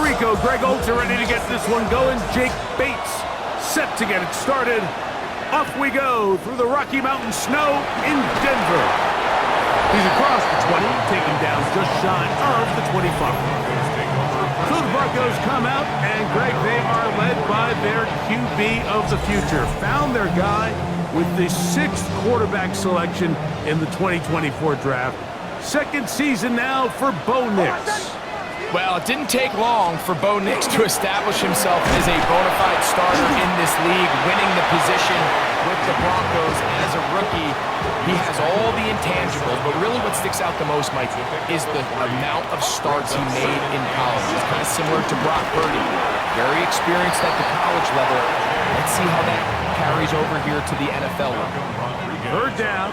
we go. Greg Olsen ready to get this one going. Jake Bates set to get it started. Off we go through the Rocky Mountain snow in Denver. He's across the 20, taken down just shy of the 25. So the Broncos come out, and Greg, they are led by their QB of the future. Found their guy with the 6th quarterback selection in the 2024 draft. Second season now for Bo Nix. Well, it didn't take long for Bo Nix to establish himself as a bona fide starter in this league, winning the position with the Broncos as a rookie. He has all the intangibles, but really what sticks out the most, Mike, is the amount of starts he made in college. It's kind of similar to Brock Purdy. Very experienced at the college level. Let's see how that carries over here to the NFL level. Third down,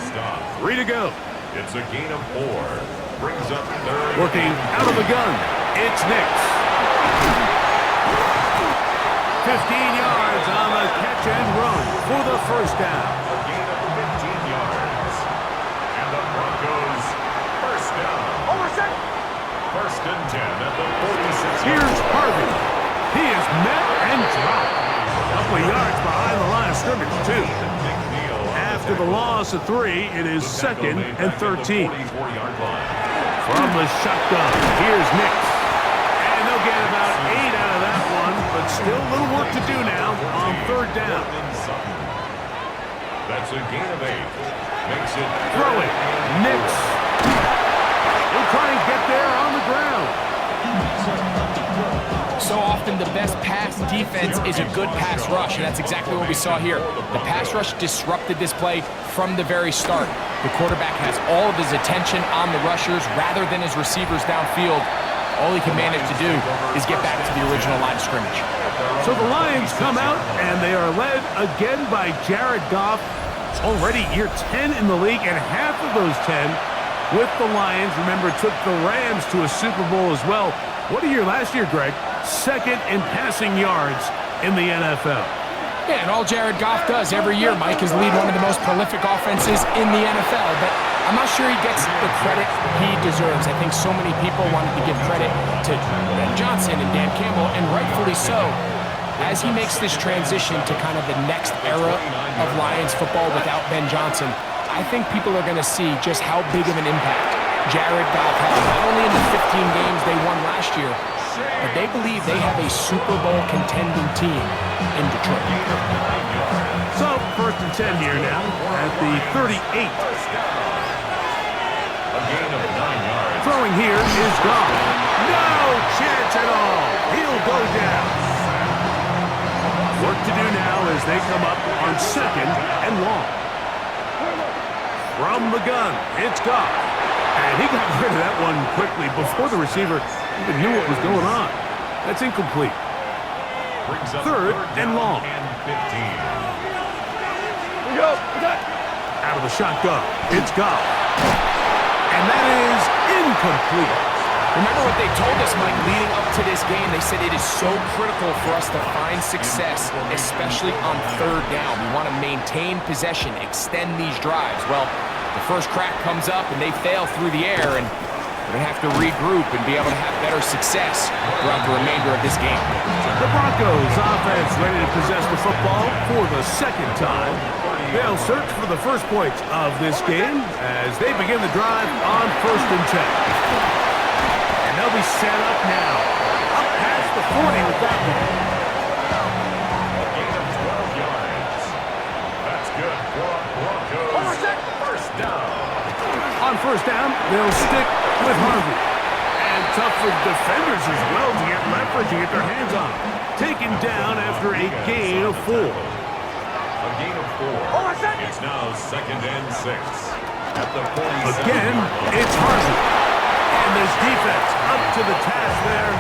3 to go. It's a gain of 4. Brings up third. Working out of the gun, it's Nix. 15 yards on the catch and run for the first down. A gain of 15 yards. And the Broncos first down. First and 10 at the 46. Here's Harvey. He is met and dropped. A couple of yards behind the line of scrimmage, too. After the loss of 3, it is 2nd and 13. From the shotgun, here's Nix. And they'll get about 8 out of that one, but still a little work to do now on third down. That's a gain of 8. Makes it Throw it. Nix. He'll try and get there on the ground. So often the best pass defense is a good pass rush, and that's exactly what we saw here. The pass rush disrupted this play from the very start. The quarterback has all of his attention on the rushers rather than his receivers downfield. All he can manage to do is get back to the original line of scrimmage. So the Lions come out, and they are led again by Jared Goff. Already year 10 in the league, and half of those 10 with the Lions. Remember, took the Rams to a Super Bowl as well. What a year last year, Greg. 2nd in passing yards in the NFL. Yeah, and all Jared Goff does every year, Mike, is lead one of the most prolific offenses in the NFL. But I'm not sure he gets the credit he deserves. I think so many people wanted to give credit to Ben Johnson and Dan Campbell, and rightfully so. As he makes this transition to kind of the next era of Lions football without Ben Johnson, I think people are going to see just how big of an impact Jared Goff had, not only in the 15 games they won last year, but they believe they have a Super Bowl contending team in Detroit. So, 1st and 10 here now at the 38. a gain of 9 yards. Throwing here is Goff. No chance at all. He'll go down. Work to do now as they come up on 2nd and long. From the gun, it's Goff. And he got rid of that one quickly before the receiver even knew what was going on. That's incomplete. Brings up 3rd and long. And 15. Here we go. Out of the shotgun, it's Goff. And that is incomplete. Remember what they told us, Mike, leading up to this game? They said it is so critical for us to find success, especially on 3rd down. We want to maintain possession, extend these drives. Well, the first crack comes up and they fail through the air, and we're going to have to regroup and be able to have better success throughout the remainder of this game. The Broncos offense ready to possess the football for the 2nd time. They'll search for the first points of this game as they begin the drive on 1st and 10. And they'll be set up now. Up past the 40 with that one. A gain of 12 yards. That's good for Broncos. First down. On 1st down, they'll stick with Harvey. And tough for defenders as well to get leverage and get their hands on. Taken down after a gain of 4. A gain of 4. It's now 2nd and 6. At the 47. Again, it's Harvey. And this defense up to the task there.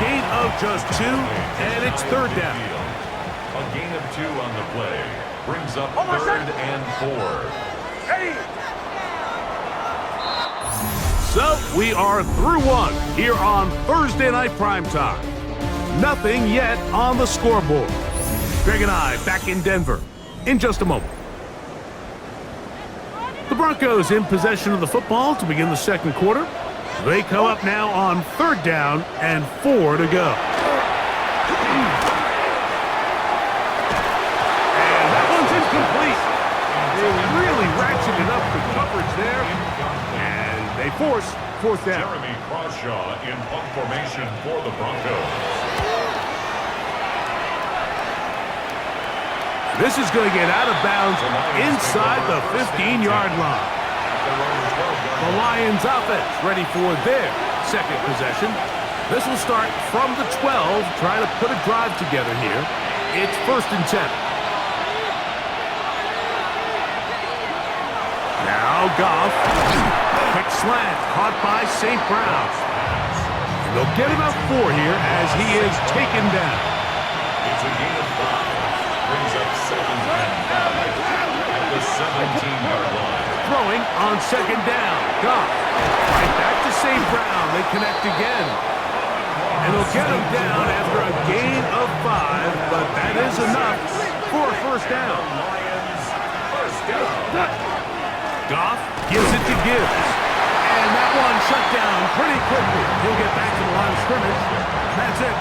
Gain of just 2, and it's 3rd down. A gain of 2 on the play. Brings up 3rd and 4. So, we are through 1 here on Thursday Night Primetime. Nothing yet on the scoreboard. Greg and I back in Denver in just a moment. The Broncos in possession of the football to begin the 2nd quarter. They come up now on 3rd down and 4 to go. They force fourth down. Jeremy Crawshaw in punt formation for the Broncos. This is going to get out of bounds inside the 15-yard line. The Lions offense ready for their second possession. This will start from the 12, trying to put a drive together here. It's 1st and 10. Now Goff. Quick slant caught by St. Brown. And they'll get about 4 here as he is taken down. It's a gain of 5. Brings up 2nd and 5 at the 17-yard line. Throwing on 2nd down. Goff. Right back to St. Brown. They connect again. And they'll get him down after a gain of 5, but that is enough for a 1st down. Lions, 1st down. Goff gives it to Gibbs. And that one shut down pretty quickly. He'll get back to the line of scrimmage. That's it.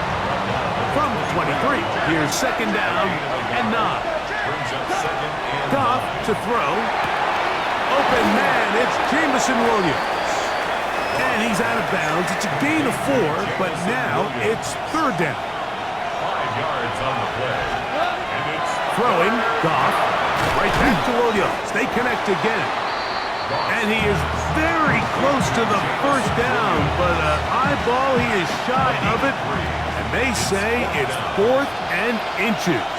From 23, here's 2nd down and 9. Brings up 2nd and Goff to throw. Open man, it's Jameson Williams. And he's out of bounds. It's a gain of 4, but now it's 3rd down. 5 yards on the play. And it's Throwing, Goff. Right back to Williams. They connect again. And he is very close to the 1st down, but an eyeball, he is shy of it. And they say it's 4th and inches.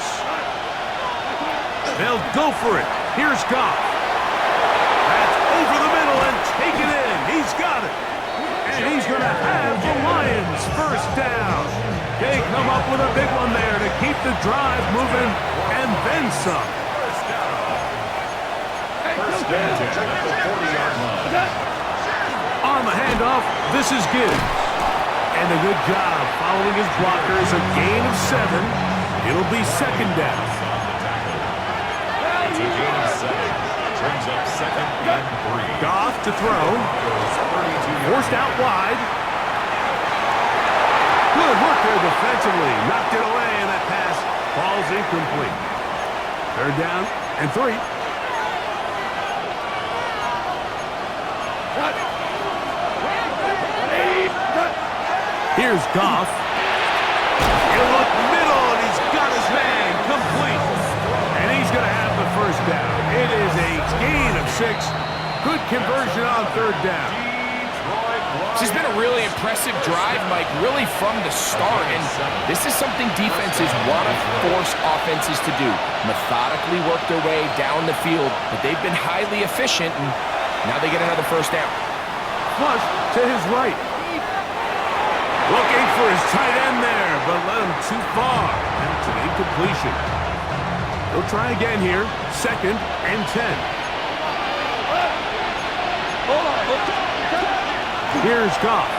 They'll go for it. Here's Goff. That's over the middle and taken in. He's got it. And he's going to have the Lions 1st down. They come up with a big one there to keep the drive moving and then some. 1st and 10 at the 40-yard line. On the handoff, this is Gibbs. And a good job following his blockers, a gain of 7. It'll be 2nd down. It's a gain of 7. Brings up 2nd and 3. Goff to throw. Forced out wide. Good work there defensively. Knocked it away, and that pass falls incomplete. 3rd down and 3. Here's Goff. He'll look middle, and he's got his man complete. And he's going to have the 1st down. It is a gain of 6. Good conversion on 3rd down. This has been a really impressive drive, Mike, really from the start. And this is something defenses want to force offenses to do. Methodically work their way down the field, but they've been highly efficient, and now they get another 1st down. Flush to his right. Looking for his tight end there, but led him too far. And it's an incompletion. They'll try again here. 2nd and 10. Here's Goff.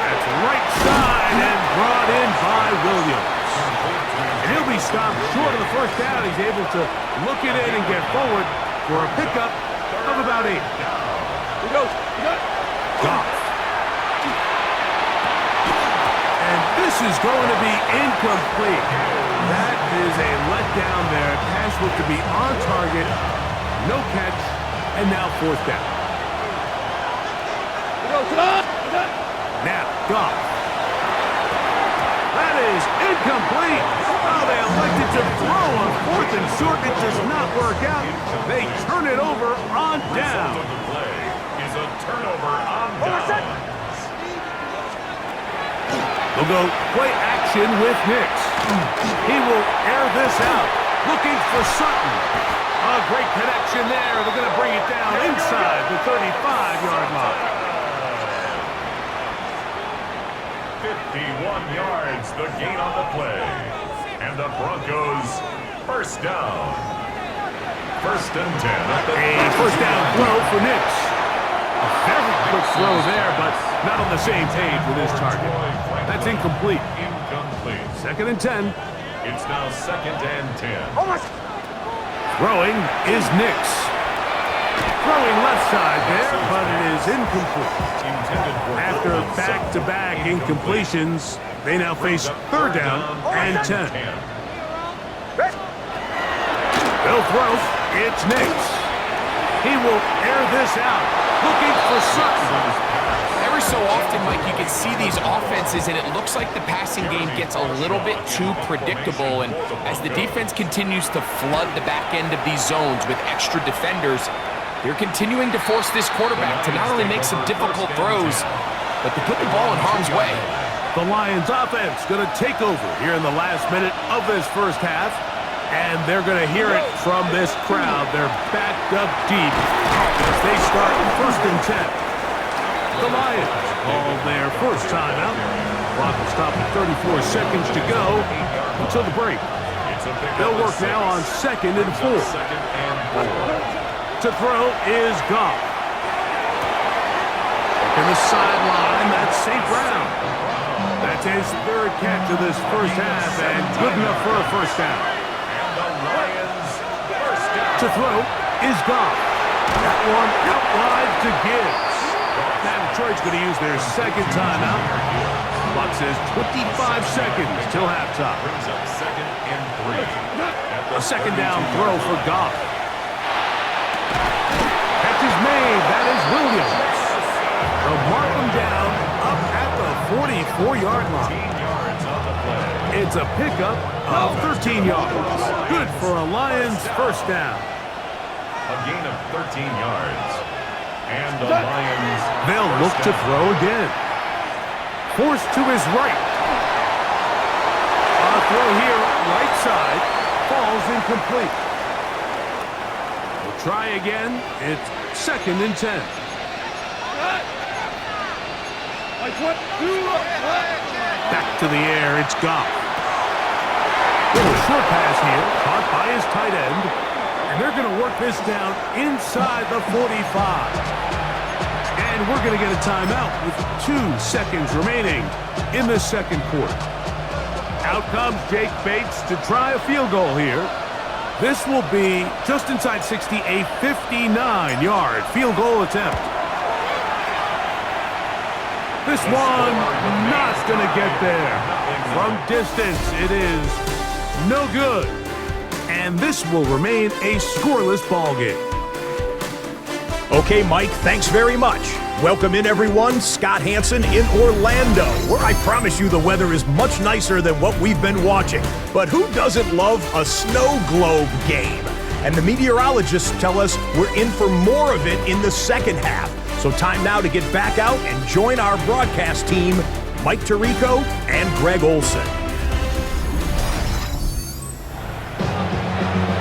That's right side and brought in by Williams. And he'll be stopped short of the 1st down. He's able to look it in and get forward for a pickup of about 8. Here goes. Goff. This is going to be incomplete. That is a letdown there. Pass was to be on target. No catch. And now 4th down. Now, Goff. That is incomplete. Oh, they elected to throw on 4th and short. It does not work out. They turn it over on down. The play is a turnover on down. They'll go play action with Nix. He will air this out. Looking for Sutton. A great connection there. They're going to bring it down inside the 35-yard line. 51 yards, the gain on the play. And the Broncos 1st down. 1st and 10 at the A 1st down throw for Nix. A very quick throw there, but not on the same page with his target. That's incomplete. Incomplete. 2nd and 10. It's now 2nd and 10. Throwing is Nix. Throwing left side there, but it is incomplete. After back-to-back incompletions, they now face 3rd down and 10. They'll throw. It's Nix. He will air this out. Looking for Sutton. Every so often, Mike, you can see these offenses, and it looks like the passing game gets a little bit too predictable. And as the defense continues to flood the back end of these zones with extra defenders, they're continuing to force this quarterback to not only make some difficult throws, but to put the ball in harm's way. The Lions offense going to take over here in the last minute of this first half. And they're going to hear it from this crowd. They're backed up deep as they start 1st and 10. The Lions call their first timeout. Clock will stop at 34 seconds to go until the break. They'll work now on 2nd and 4. To throw is Goff. In the sideline, that's St. Brown. That's his 3rd catch of this first half, and good enough for a first down. To throw is Goff. That one out wide to Gibbs. Now Detroit's going to use their 2nd timeout. Clock says 25 seconds till halftime. A 2nd down throw for Goff. Catch is made. That is Williams. They'll mark him down up at the 44-yard line. It's a pickup of 13 yards. Good for a Lions first down. A gain of 13 yards. And the Lions... They'll look to throw again. Forced to his right. A throw here, right side. Falls incomplete. We'll try again. It's 2nd and 10. Back to the air, it's Goff. Little short pass here, caught by his tight end. And they're going to work this down inside the 45. And we're going to get a timeout with 2 seconds remaining in the 2nd quarter. Out comes Jake Bates to try a field goal here. This will be just inside 60, a 59-yard field goal attempt. This one not going to get there. From distance, it is no good. And this will remain a scoreless ball game. Okay, Mike, thanks very much. Welcome in, everyone. Scott Hansen in Orlando, where I promise you the weather is much nicer than what we've been watching. But who doesn't love a snow globe game? And the meteorologists tell us we're in for more of it in the 2nd half. So time now to get back out and join our broadcast team, Mike Tirico and Greg Olson.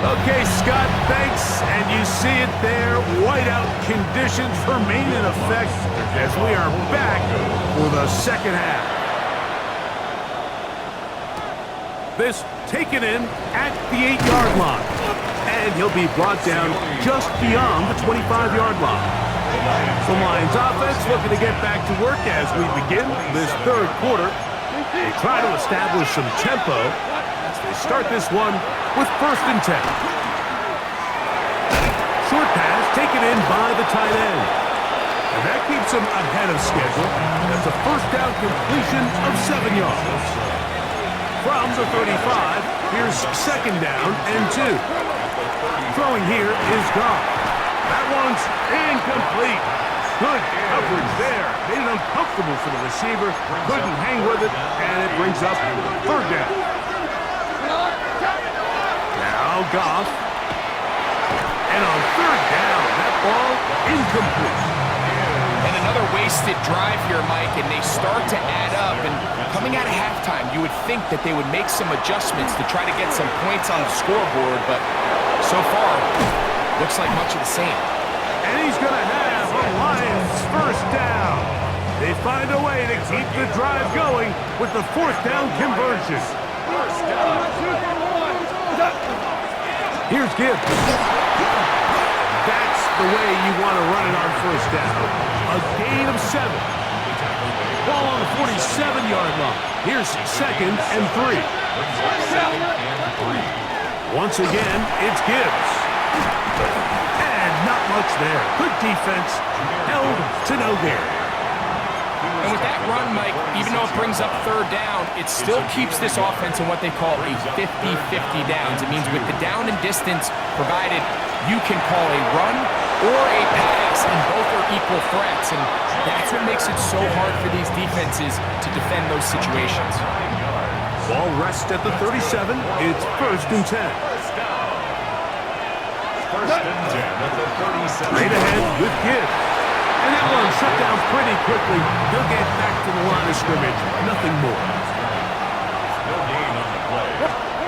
Okay, Scott, thanks. And you see it there. Whiteout conditions remain in effect as we are back for the 2nd half. This taken in at the 8-yard line. And he'll be brought down just beyond the 25-yard line. The Lions offense looking to get back to work as we begin this 3rd quarter. They try to establish some tempo as they start this one with 1st and 10. Short pass taken in by the tight end. And that keeps him ahead of schedule. That's a 1st down completion of 7 yards. From the 35, here's 2nd down and 2. Throwing here is Goff. That one's incomplete. Good coverage there. Made it uncomfortable for the receiver. Couldn't hang with it, and it brings up 3rd down. Now Goff. And on 3rd down, that ball incomplete. And another wasted drive here, Mike, and they start to add up. And coming out of halftime, you would think that they would make some adjustments to try to get some points on the scoreboard, but so far, looks like much of the same. And he's going to have a Lions first down. They find a way to keep the drive going with the 4th down conversion. First down. Here's Gibbs. That's the way you want to run it on 1st down. A gain of 7. Ball on the 47-yard line. Here's 2nd and 3. Once again, it's Gibbs. And not much there. Good defense. Held to no gain. And with that run, Mike, even though it brings up 3rd down, it still keeps this offense in what they call a 50-50 downs. It means with the down and distance provided, you can call a run or a pass, and both are equal threats, and that's what makes it so hard for these defenses to defend those situations. Ball rests at the 37. It's 1st and 10. First and 10 at the 37. Straight ahead with Gibbs. And that one shut down pretty quickly. He'll get back to the line of scrimmage. Nothing more. No gain on the play.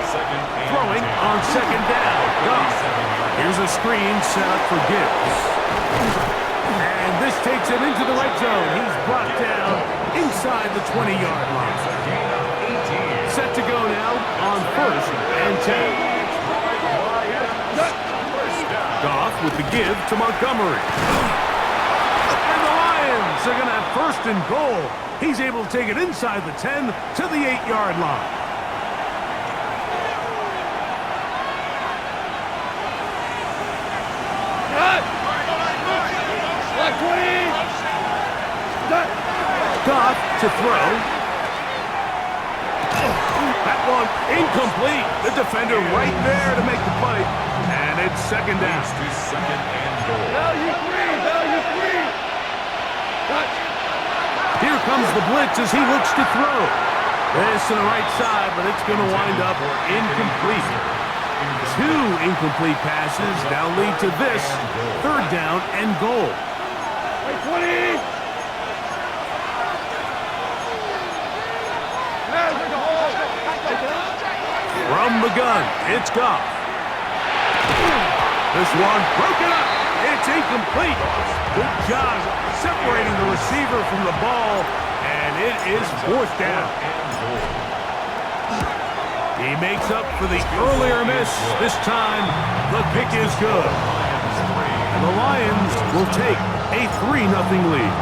Second and Throwing 10. on 2nd down. Goff. Here's a screen set up for Gibbs. And this takes him into the red zone. He's brought down inside the 20-yard line. Set to go now on 1st and 10. Goff with the give to Montgomery. And the Lions are going to have 1st and goal. He's able to take it inside the 10 to the 8-yard line. Goff to throw. That one incomplete. The defender right there to make the play. And it's 2nd down. To 2nd and goal. Here comes the blitz as he looks to throw. This to the right side, but it's going to wind up incomplete. 2 incomplete passes now lead to this 3rd down and goal. From the gun, it's Goff. This one broken up. It's incomplete. Good job separating the receiver from the ball, and it is 4th down. He makes up for the earlier miss. This time, the pick is good. And the Lions will take a 3-0 lead.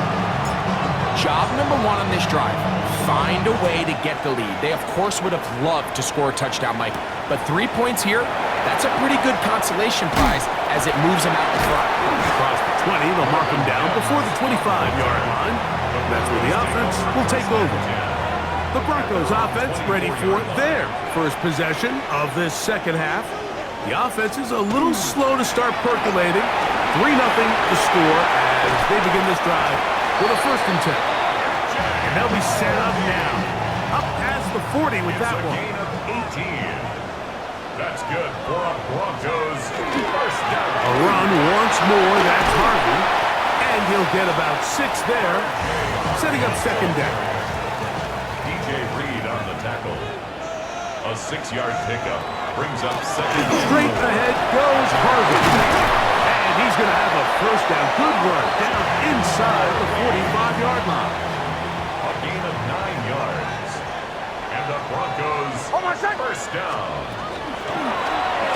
Job number 1 on this drive, find a way to get the lead. They, of course, would have loved to score a touchdown, Mike, but 3 points here, that's a pretty good consolation prize as it moves them out in front. Across the 20, they'll mark him down before the 25-yard line. That's where the offense will take over. The Broncos offense ready for their first possession of this 2nd half. The offense is a little slow to start percolating. 3-0 the score as they begin this drive with a 1st and 10. And they'll be set up now. Up past the 40 with that one. Gain of 18. That's good for a Broncos 1st down. A run once more, that's Harvey. And he'll get about 6 there, setting up 2nd down. DJ Reed on the tackle. A 6-yard pickup brings up 2nd. Straight ahead goes Harvey. And he's going to have a 1st down. Good run down inside the 45-yard line. A gain of 9 yards. And the Broncos 1st down.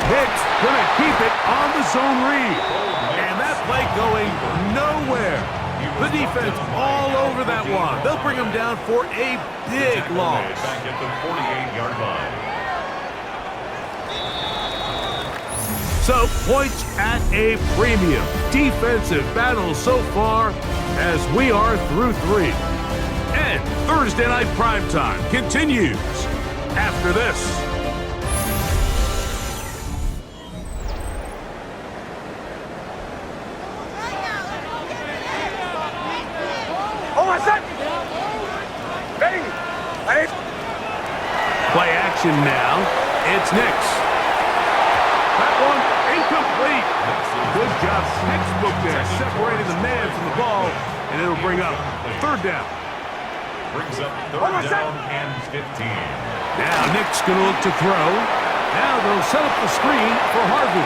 Hicks going to keep it on the zone read. And that play going nowhere. The defense all over that one. They'll bring him down for a big loss. Back at the 48-yard line. So, points at a premium. Defensive battle so far as we are through 3. And Thursday Night Primetime continues after this. Play action now. It's Nix. That one incomplete. Good job, textbook there, separating the man from the ball, and it'll bring up 3rd down. Brings up 3rd down and 15. Now Nick's going to look to throw. Now they'll set up the screen for Harvey.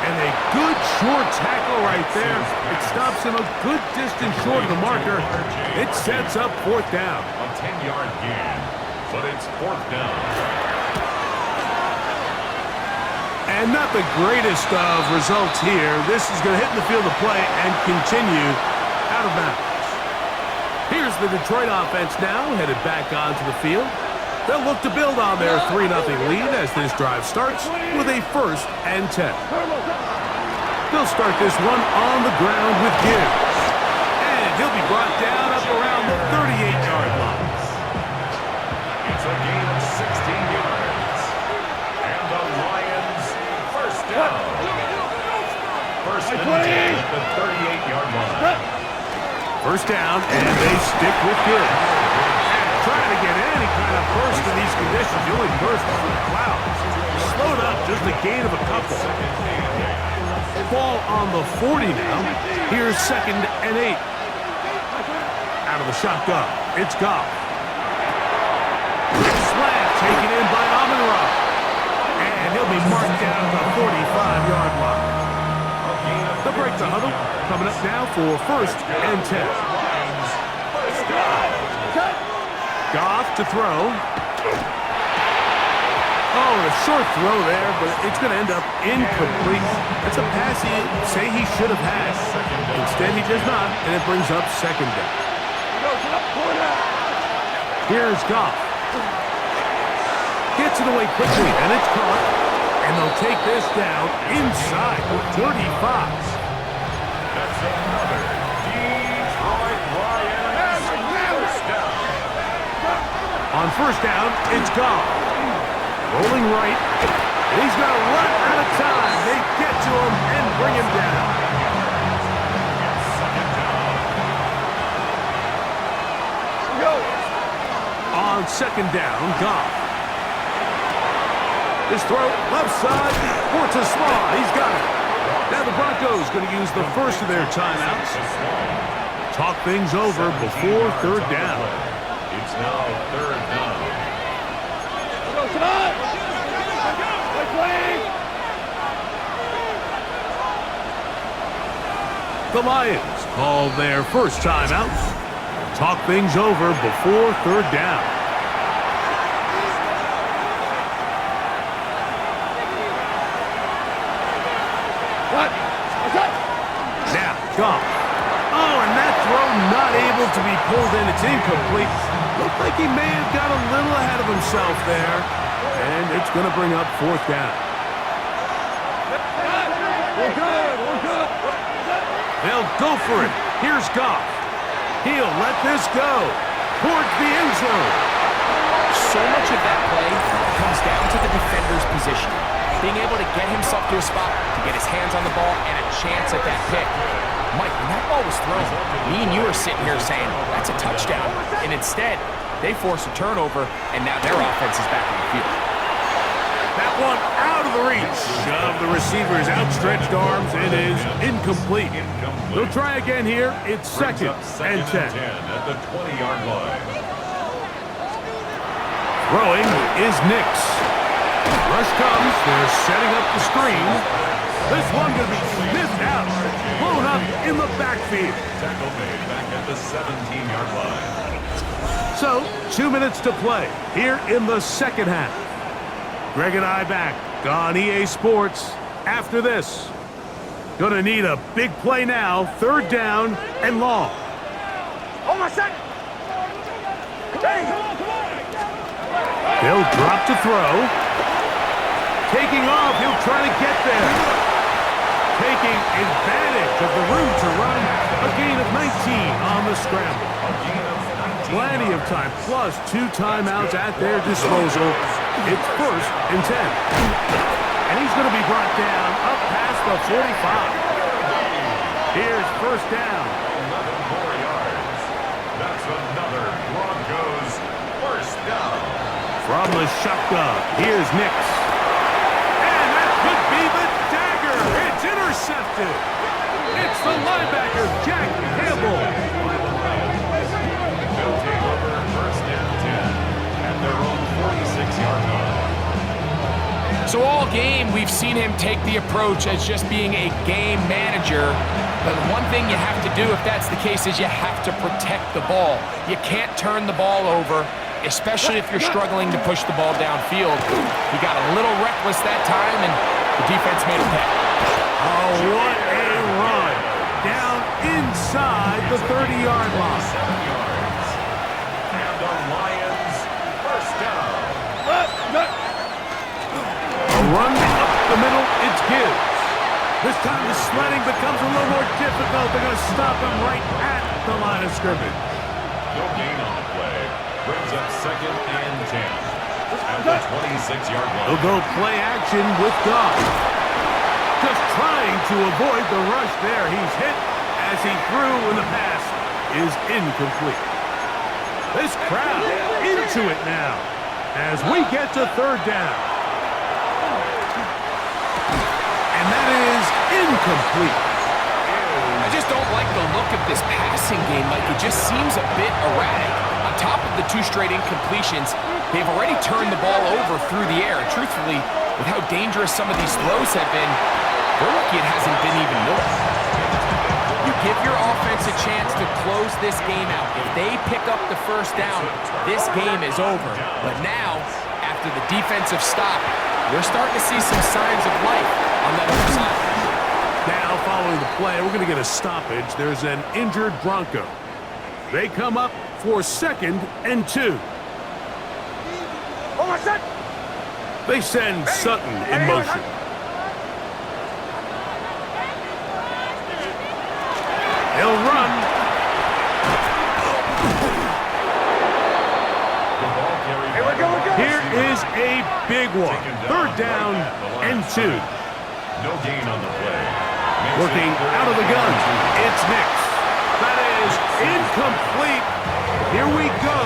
And a good short tackle right there. It stops him a good distance short of the marker. It sets up 4th down. A 10-yard gain, but it's 4th down. And not the greatest of results here. This is going to hit in the field of play and continue out of bounds. Here's the Detroit offense now, headed back onto the field. They'll look to build on their 3-0 lead as this drive starts with a 1st and 10. They'll start this one on the ground with Gibbs. And he'll be brought down up around the 38-yard line. It's a gain of 16 yards. And the Lions 1st down. 1st First and 10 at the 38-yard line. First down, and they stick with Gibbs. Trying to get any kind of burst in these conditions. The only burst is the clouds. Slowed up, just a gain of a couple. Ball on the 40 now. Here's 2nd and 8. Out of the shotgun, it's Goff. Slam taken in by Amon-Ra. And he'll be marked down at the 45-yard line. They'll break the huddle. Coming up now for 1st and 10. Goff to throw. Oh, a short throw there, but it's going to end up incomplete. That's a pass he say he should have had. Instead, he does not, and it brings up 2nd down. Here's Goff. Gets it away quickly, and it's caught. And they'll take this down inside the 35. That's another Detroit Lions first down. On 1st down, it's Goff. Rolling right. And he's going to run out of time. They get to him and bring him down. On 2nd down, Goff. His throw, left side, Forza Small. He's got it. Now the Broncos going to use the first of their timeouts. Talk things over before 3rd down. It's now 3rd down. The Lions call their first timeout. Talk things over before 3rd down. Now, Goff. Oh, and that throw not able to be pulled in. It's incomplete. Looked like he may have got a little ahead of himself there. And it's going to bring up 4th down. We're good. They'll go for it. Here's Goff. He'll let this go towards the end zone. So much of that play comes down to the defender's position. Being able to get himself to a spot, to get his hands on the ball, and a chance at that pick. Mike, when that ball was thrown, me and you are sitting here saying, that's a touchdown. And instead, they force a turnover, and now their offense is back on the field. That one out of the reach of the receiver's outstretched arms. It is incomplete. They'll try again here. It's 2nd and 10. At the 20-yard line. Throwing is Nix. Rush comes. They're setting up the screen. This one going to be sniffed out. Blown up in the backfield. Tackle made back at the 17-yard line. So, 2 minutes to play here in the 2nd half. Greg and I back on EA Sports after this. Gonna need a big play now. 3rd down and long. Oh, my second. They'll drop to throw. Taking off, he'll try to get there. Taking advantage of the room to run. A gain of 19 on the scramble. Plenty of time, plus 2 timeouts at their disposal. It's 1st and 10. And he's going to be brought down up past the 45. Here's 1st down. 11 more yards. That's another Broncos first down. From the shotgun, here's Nix. And that could be the dagger. It's intercepted. It's the linebacker, Jack Campbell. They'll take over 1st and 10 at their own 46-yard line. So all game, we've seen him take the approach as just being a game manager. But one thing you have to do if that's the case is you have to protect the ball. You can't turn the ball over, especially if you're struggling to push the ball downfield. He got a little reckless that time, and the defense made a pay. Oh, what a run. Down inside the 30-yard line. 7 yards. And the Lions first down. A run up the middle, it's Gibbs. This time the sledding becomes a little more difficult. They're going to stop him right at the line of scrimmage. No gain on the play. Brings up 2nd and 10 at the 26-yard line. They'll go play action with Goff. Just trying to avoid the rush there. He's hit as he threw, and the pass is incomplete. This crowd into it now as we get to third down. And that is incomplete. I just don't like the look of this passing game. Like, it just seems a bit erratic. On top of the 2 straight incompletions, they've already turned the ball over through the air. Truthfully, with how dangerous some of these throws have been, they're lucky it hasn't been even more. You give your offense a chance to close this game out. If they pick up the first down, this game is over. But now, after the defensive stop, we're starting to see some signs of life on that other side. Now, following the play, we're going to get a stoppage. There's an injured Bronco. They come up for 2nd and 2. They send Sutton in motion. He'll run. Here is a big one. 3rd down and 2. No gain on the play. Working out of the gun. It's Nix. That is incomplete. Here we go.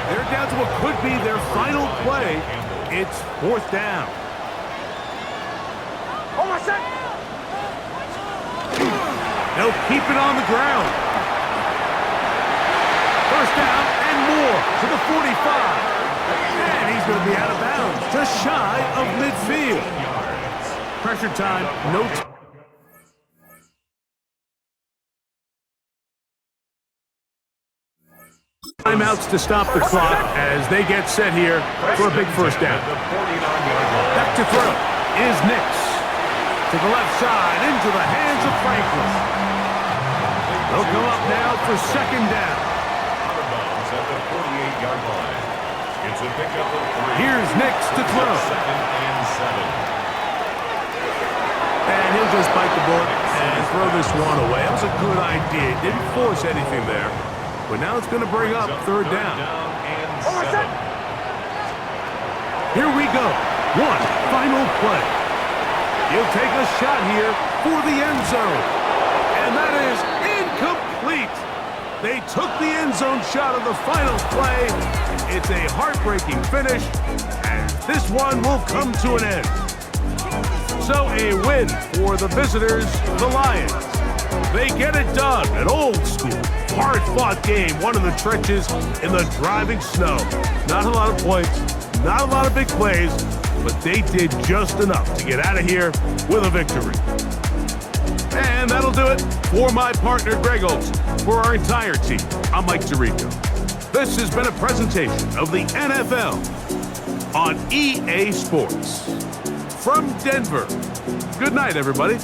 They're down to what could be their final play. It's 4th down. They'll keep it on the ground. 1st down and more to the 45. And he's going to be out of bounds, just shy of midfield. Pressure time, no time. Timeouts to stop the clock as they get set here for a big 1st down. Back to throw is Nix. To the left side, into the hands of Franklin. They'll come up now for 2nd down. Out of bounds at the 48-yard line. It's a pickup of 3. Here's Nix to throw. 2nd and 7. And he'll just bite the bullet and throw this one away. That was a good idea. Didn't force anything there. But now it's going to bring up 3rd down. Here we go. One final play. He'll take a shot here for the end zone. And that is incomplete. They took the end zone shot of the final play. It's a heartbreaking finish, and this one will come to an end. So a win for the visitors, the Lions. They get it done. An old school, hard-fought game, one in the trenches in the driving snow. Not a lot of points, not a lot of big plays, but they did just enough to get out of here with a victory. And that'll do it for my partner, Greg Olson. For our entire team, I'm Mike Tirico. This has been a presentation of the NFL on EA Sports. From Denver, good night, everybody.